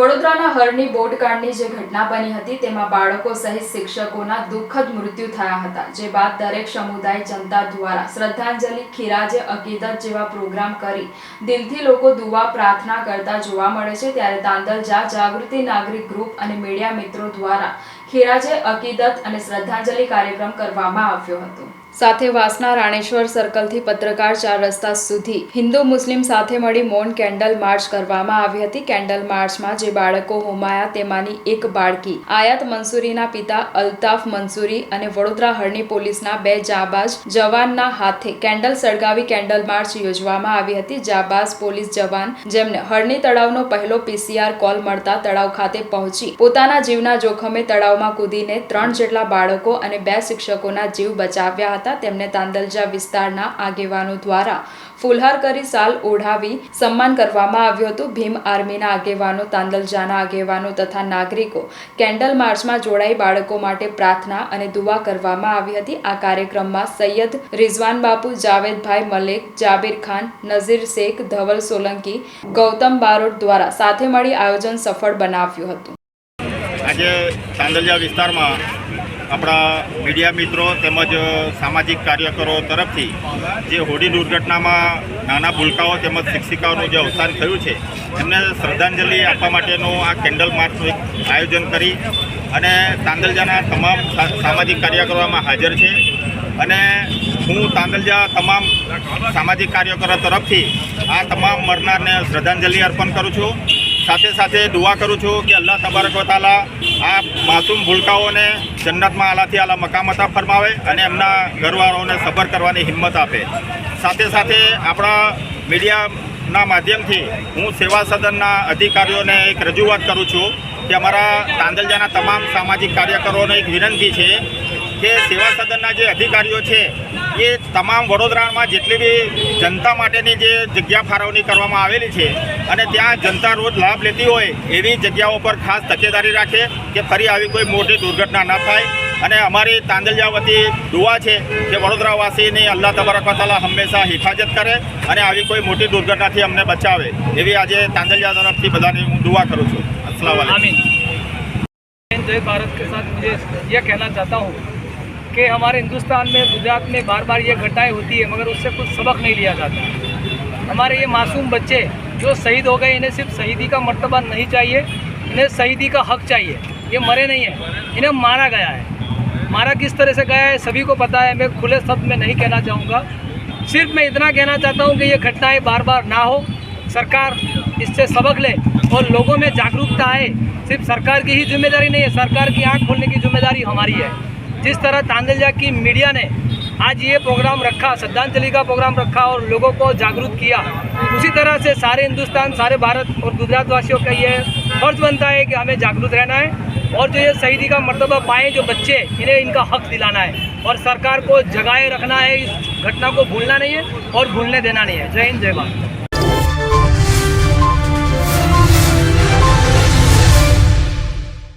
વડોદરાના હરની બોટકાંડની જે ઘટના બની હતી તેમાં બાળકો સહિત શિક્ષકોના દુઃખદ મૃત્યુ થયા હતા, જે બાદ દરેક સમુદાય જનતા દ્વારા શ્રદ્ધાંજલિ, ખીરાજે અકીદત જેવા પ્રોગ્રામ કરી દિલથી લોકો દુઆ પ્રાર્થના કરતા જોવા મળે છે। ત્યારે તાંદલજા જાગૃતિ નાગરિક ગ્રુપ અને મીડિયા મિત્રો દ્વારા ખીરાજે અકીદત અને શ્રદ્ધાંજલિ કાર્યક્રમ કરવામાં આવ્યો હતો। સાથે વાસના રાણેશ્વર સર્કલથી પત્રકાર 4 રસ્તા સુધી હિન્દુ મુસ્લિમ સાથે મળી મૌન કેન્ડલ માર્ચ કરવામાં આવી હતી। કેન્ડલ માર્ચમાં જે બાળકો હોમાયા તેમાંની એક બાળકી આયાત મંસૂરીના પિતા અલ્તાફ મંસૂરી અને વડોદરા હરની પોલીસના 2 જાબાઝ જવાનના હાથે કેન્ડલ સળગાવી કેન્ડલ માર્ચ યોજવામાં આવી હતી। જાબાઝ પોલીસ જવાન જેમને હરની તળાવનો પહેલો PCR કોલ મળતા તળાવ ખાતે પહોંચી પોતાના જીવના જોખમે તળાવમાં કૂદીને 3 જેટલા બાળકો અને 2 શિક્ષકોના જીવ બચાવ્યા હતા। તેમને તાંદલજા વિસ્તારના આગેવાનો દ્વારા ફુલહાર કરી સાલ ઓઢાવી સન્માન કરવામાં આવ્યું હતું। ભીમ આર્મીના આગેવાનો, તાંદલજાના આગેવાનો તથા નાગરિકો કેન્ડલ માર્ચમાં જોડાઈ બાળકો માટે પ્રાર્થના અને દુઆ કરવામાં આવી હતી। આ કાર્યક્રમમાં સૈયદ રિઝવાન બાપુ, જાવેદભાઈ મલેક, જાબીર ખાન, નઝીર શેખ, ધવલ સોલંકી, ગૌતમ બારોટ દ્વારા સાથે મળી આયોજન સફળ બનાવ્યું હતું। આજે તાંદલજા વિસ્તારમાં આપણા મીડિયા મિત્રો તેમજ સામાજિક કાર્યકરો તરફથી જે હોડી દુર્ઘટનામાં નાના ભૂલકાઓ તેમજ શિક્ષિકાઓનું જે અવસાન થયું છે એમને શ્રદ્ધાંજલિ આપવા માટેનું આ કેન્ડલ માર્ચનું એક આયોજન કરી અને તાંદલજાના તમામ સામાજિક કાર્યકરો આમાં હાજર છે અને હું તાંદલજા તમામ સામાજિક કાર્યકરો તરફથી આ તમામ મરનારને શ્રદ્ધાંજલિ અર્પણ કરું છું। સાથે સાથે દુઆ કરું છું કે અલ્લાહ તબારક વ તઆલા આ માસૂમ ભૂલકાઓને જન્નતમાં આલાથી આલા મકામ અતા ફરમાવે અને એમના ઘરવાળાઓને સબર કરવાની હિંમત આપે। સાથે સાથે આપણા મીડિયાના માધ્યમથી હું સેવા સદનના અધિકારીઓને એક રજૂઆત કરું છું કે અમારા તાંદલજાના તમામ સામાજિક કાર્યકરોને એક વિનંતી છે કે સેવા સદનના જે અધિકારીઓ છે એ તમામ વડોદરામાં જેટલી બી જનતા માટેની જે જગ્યા ફાળવણી કરવામાં આવેલી છે અને ત્યાં જનતા રોજ લાભ લેતી હોય એવી જગ્યાઓ પર ખાસ તકેદારી રાખે કે ફરી આવી કોઈ મોટી દુર્ઘટના ન થાય। અને અમારી તાંદલજા વતી દુઆ છે કે વડોદરાવાસીની અલ્લાહ તબારક વ તઆલા હંમેશા હિફાજત કરે અને આવી કોઈ મોટી દુર્ઘટનાથી અમને બચાવે એવી આજે તાંદલજા તરફથી બધાની હું દુઆ કરું છું। अस्सलाम वालेकुम। जय भारत के साथ मुझे ये कहना चाहता हूँ कि हमारे हिंदुस्तान में, गुजरात में बार बार ये घटनाएं होती है मगर उससे कुछ सबक नहीं लिया जाता। हमारे ये मासूम बच्चे जो शहीद हो गए इन्हें सिर्फ शहीदी का मर्तबा नहीं चाहिए, इन्हें शहीदी का हक चाहिए। ये मरे नहीं हैं, इन्हें मारा गया है। मारा किस तरह से गया है सभी को पता है, मैं खुले शब्द में नहीं कहना चाहूँगा। सिर्फ मैं इतना कहना चाहता हूँ कि ये घटनाएँ बार बार ना हो, सरकार इससे सबक ले और लोगों में जागरूकता आए। सिर्फ सरकार की ही जिम्मेदारी नहीं है, सरकार की आँख खोलने की जिम्मेदारी हमारी है। जिस तरह तांदलजा की मीडिया ने आज ये प्रोग्राम रखा, श्रद्धांजलि का प्रोग्राम रखा और लोगों को जागरूक किया, उसी तरह से सारे हिंदुस्तान, सारे भारत और गुजरात वासियों का ये फर्ज बनता है कि हमें जागरूक रहना है और जो ये शहीदी का मर्तबा पाएँ जो बच्चे, इन्हें इनका हक दिलाना है और सरकार को जगाए रखना है। इस घटना को भूलना नहीं है और भूलने देना नहीं है। जय हिंद, जय भारत।